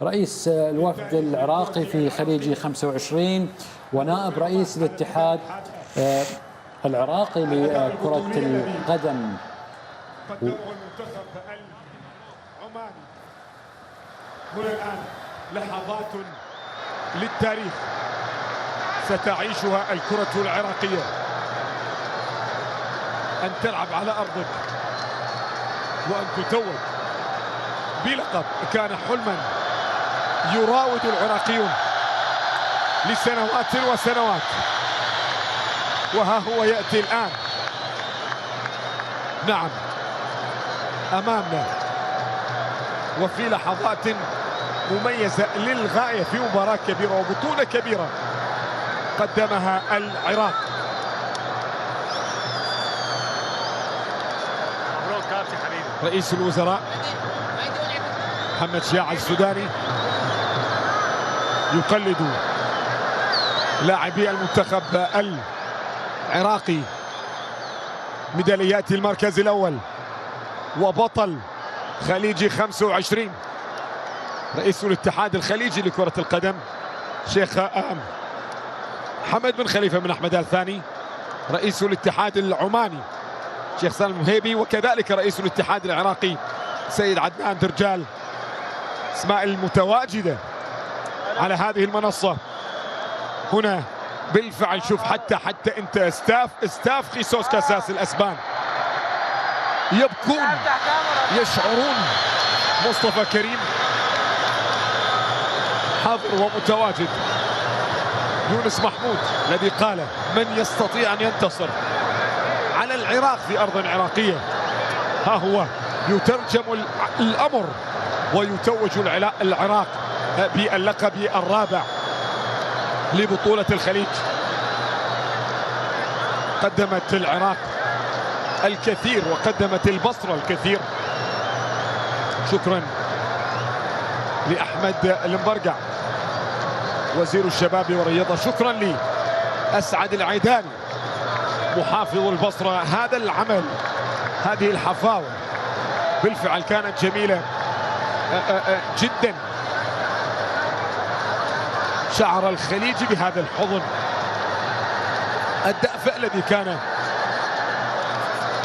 رئيس الوفد العراقي في خليجي 25 ونائب رئيس الاتحاد العراقي لكرة القدم. قدمه المنتخب العماني. هنا الآن لحظات للتاريخ ستعيشها الكرة العراقية، أن تلعب على أرضك وأن تتوج بلقب كان حلما يراود العراقيون لسنوات وسنوات، وها هو يأتي الآن. نعم، أمامنا وفي لحظات مميزة للغاية في مباراة كبيرة وبطولة كبيرة قدمها العراق. رئيس الوزراء محمد شياع السوداني يقلد لاعبي المنتخب العراقي ميداليات المركز الأول وبطل خليجي 25. رئيس الاتحاد الخليجي لكرة القدم شيخ حمد بن خليفة بن أحمد آل ثاني. رئيس الاتحاد العماني شيخ سالم الهيبي، وكذلك رئيس الاتحاد العراقي سيد عدنان درجال. اسماء المتواجدة على هذه المنصة هنا بالفعل. شوف حتى انت استاف خيسوس كاساس الاسبان يبكون يشعرون. مصطفى كريم حاضر ومتواجد. يونس محمود الذي قال من يستطيع ان ينتصر على العراق في ارض عراقية، ها هو يترجم الامر ويتوج العراق باللقب الرابع لبطولة الخليج. قدمت العراق الكثير وقدمت البصرة الكثير. شكرا لأحمد المبرقع وزير الشباب والرياضة. شكرا لأسعد العيداني محافظ البصرة. هذا العمل، هذه الحفاوة بالفعل كانت جميلة جدا. شعر الخليجي بهذا الحضن الدافئ الذي كان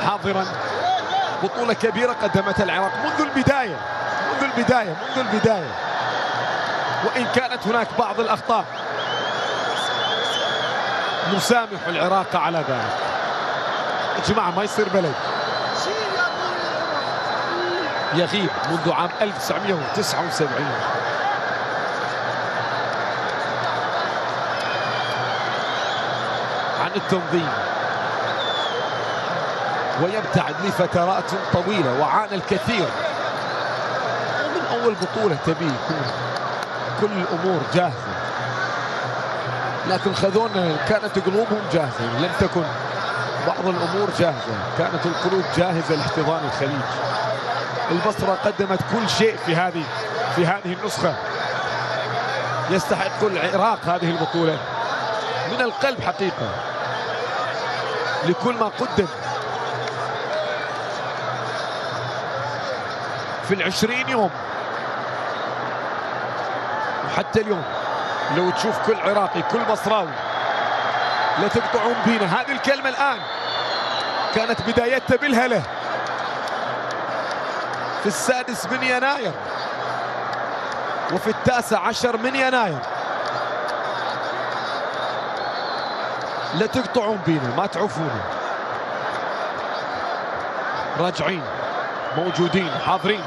حاضرا. بطولة كبيرة قدمتها العراق منذ البداية، وإن كانت هناك بعض الأخطاء نسامح العراق على ذلك. يا جماعة ما يصير بلد يغيب منذ عام 1979 عن التنظيم ويبتعد لفترات طويلة وعانى الكثير. ومن أول بطولة تبي كل الأمور جاهزة، لكن خذونا كانت قلوبهم جاهزة، لم تكن بعض الأمور جاهزة. كانت القلوب جاهزة لاحتضان الخليج. البصرة قدمت كل شيء في هذه النسخة. يستحق العراق هذه البطولة من القلب حقيقة لكل ما قدم في 20 يوم وحتى اليوم. لو تشوف كل عراقي كل بصراوي لا تقطعون بينا. هذه الكلمة الآن كانت بدايتها بالهلة في 6 من يناير وفي 19 من يناير. لا تقطعون بينا، ما تعوفونا. راجعين موجودين حاضرين،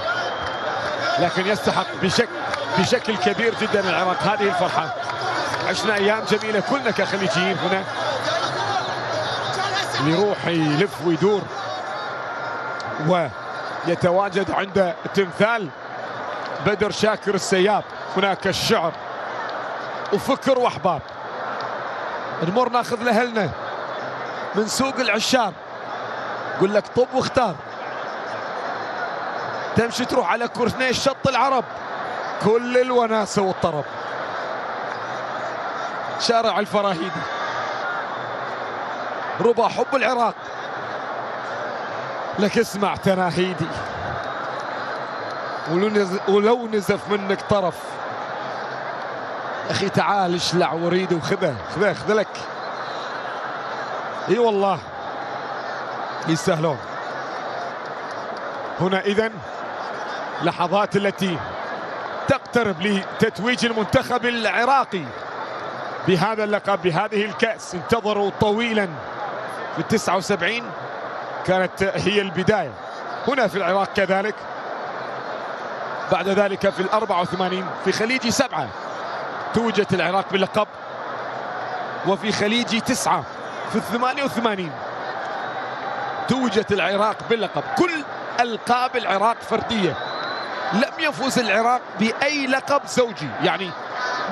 لكن يستحق بشكل كبير جدا العراق هذه الفرحة. عشنا أيام جميلة كلنا كخليجيين هنا. يروح يلف ويدور ويتواجد عند تمثال بدر شاكر السياب. هناك الشعر وفكر وأحباب. نمر ناخذ لأهلنا من سوق العشار، يقول لك طب واختار. تمشي تروح على كورنيش شط العرب، كل الوناسة والطرب. شارع الفراهيدي، ربا حب العراق. لك اسمع تناهيدي ولو نزف منك طرف أخي تعال اشلع وريده وخذه خذه لك. اي والله يستاهلون. هنا إذن لحظات التي تقترب لتتويج المنتخب العراقي بهذا اللقب، بهذه الكأس. انتظروا طويلا في 79 كانت هي البداية هنا في العراق كذلك. بعد ذلك في 84 في خليجي 7 توجت العراق باللقب، وفي خليجي 9 في 88 توجت العراق باللقب. كل ألقاب العراق فردية، لم يفوز العراق بأي لقب زوجي، يعني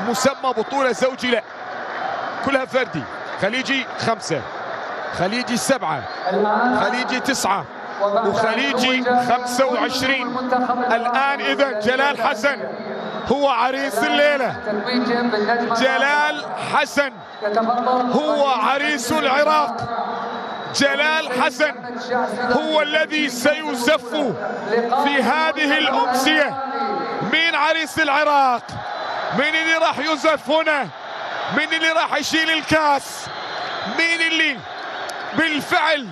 مسمى بطولة زوجي لا، كلها فردي. خليجي 5، خليجي 7، خليجي 9، وخليجي 25. الآن إذا جلال حسن هو عريس الليلة. جلال حسن هو عريس العراق. جلال حسن هو الذي سيزف في هذه الأمسية. مين عريس العراق؟ مين اللي راح يزف هنا؟ مين اللي راح يشيل الكاس؟ مين اللي بالفعل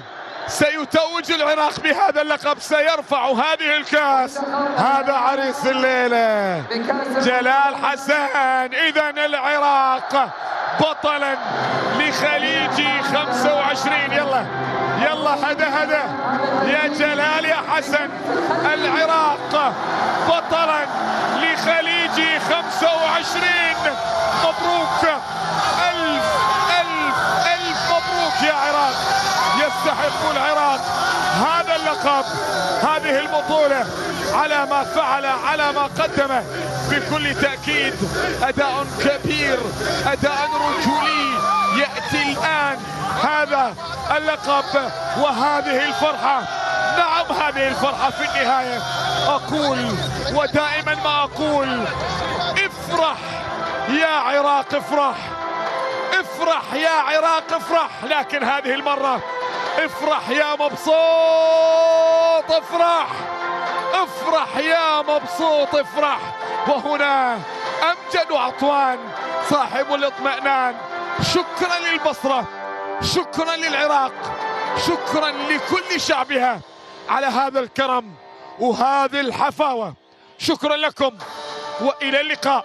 سيتوج العراق بهذا اللقب، سيرفع هذه الكاس؟ هذا عريس الليلة جلال حسن. إذن العراق بطلا لخليجي 25. يلا هدا يا جلال يا حسن. العراق بطلا لخليجي 25. مبروك، ألف مبروك يا عراق. يستحق العراق هذا اللقب، هذه البطولة، على ما فعل، على ما قدمه. بكل تأكيد أداء كبير، أداء رجولي. يأتي الآن هذا اللقب وهذه الفرحة. نعم هذه الفرحة في النهاية. أقول ودائما ما أقول: افرح يا عراق، افرح، افرح يا عراق، افرح. لكن هذه المرة افرح يا مبسوط، افرح، افرح يا مبسوط، افرح. وهنا أمجد عطوان صاحب الاطمئنان. شكرا للبصرة، شكرا للعراق، شكرا لكل شعبها على هذا الكرم وهذه الحفاوة. شكرا لكم وإلى اللقاء.